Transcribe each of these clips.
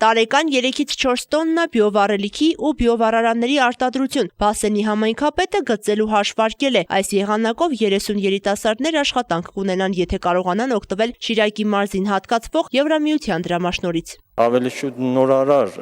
Տարեկան 3-ից 4 տոննա բիովառելիքի ու բիովառարանների արտադրություն Բասենի համայնքապետը գծել ու հաշվարկել է։ Այս եղանակով 30 երիտասարդներ աշխատանք կունենան, եթե կարողանան օգտվել Շիրակի մարզին հատկացվող Եվրամիության դրամաշնորհից։ Ավելի շուտ նորարար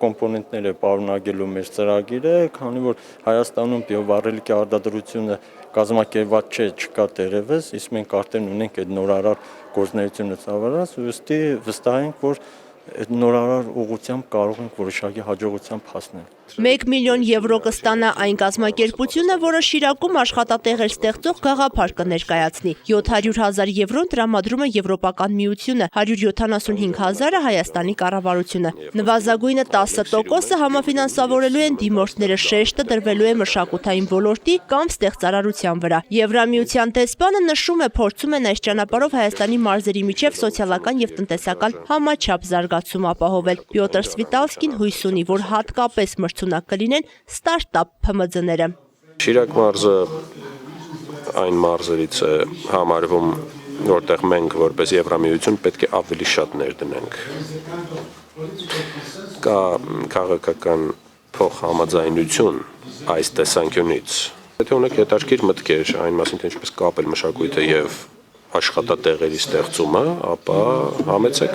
կոմպոնենտներ է պարունակելու մեր ծրագիրը, քանի որ Հայաստանում բիովառելիքի արտադրությունը կազմակերպված չէ, չկա դեռևս, իսկ մենք արդեն ունենք այդ նորարար գործունեությունը ծավալած, ուստի վստահ ենք, որ այդ նորարար ուղղությամբ կարող ենք որոշակի հաջողությամբ հասնել։ 1 միլիոն եվրո կստանա այն կազմակերպությունը, որը Շիրակում աշխատատեղեր ստեղծող գաղափար կներկայացնի։ 700,000 եվրոն տրամադրում է Եվրոպական միությունը, 175,000-ը Հայաստանի կառավարությունը։ Նվազագույնը 10%-ը համաֆինանսավորելու են դիմորդները, շեշտը դրվելու է մշակութային ոլորտի կամ ստեղծարարության վրա։ Եվրամիության տեսփանը նշում է, փորձում են այս ճանապարհով Հայաստանի մարզերի միջև սոցիալական եւ տնտեսական համաչափ զարգացում ապահովել։ Պյոտր Սվիտալսկին հույս ունի, որ հատկապես մրցունակ կլինեն ստարտափ ՓՄԶ-ները։ Շիրակ մարզը այն մարզերից է համարվում, որտեղ մենք որպես Եվրամիություն պետք է ավելի շատ ներդնենք։ Կա քաղաքական փոխհամաձայնություն այս տեսանկյունից։ Եթե ունեք հետաքրքիր մտքեր այն մասին, թե ինչպես կապել մշակույթը եւ աշխատատեղերի ստեղծումը, ապա համեցեք։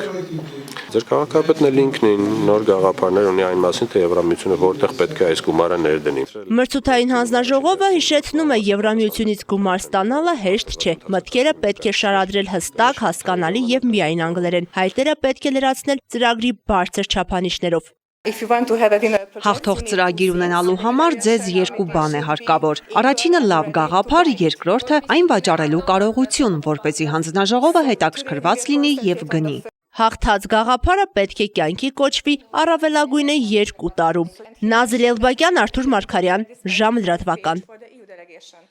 Ձեր քաղաքապետն էլ ինքնին նոր գաղափարներ ունի այն մասին, թե Եվրամիությունը որտեղ պետք է այս գումարը ներդնի։ Մրցութային հանձնաժողովը հիշեցնում է, Եվրամիությունից գումար ստանալը հեշտ չէ։ Մտքերը պետք է շարադրել հստակ, հասկանալի եւ միայն անգլերեն։ Հայտերը պետք է լրացնել ծրագրի բարձր չափանիշներով։ Հաղթող ծրագիր ունենալու համար ձեզ երկու բան է հարկավոր։ Առաջինը լավ գաղափար, երկրորդը այն վաճառելու կարողություն, որպեսզի հանձնաժողովը հետաքրքրված լինի եւ գնի։ Հաղթած գաղափարը պետք է կյանքի կոչվի առավելագույնը 2 տարում։ Նազիլ Էլբակյան, Արթուր Մարգարյան, Ժամ լրատվական։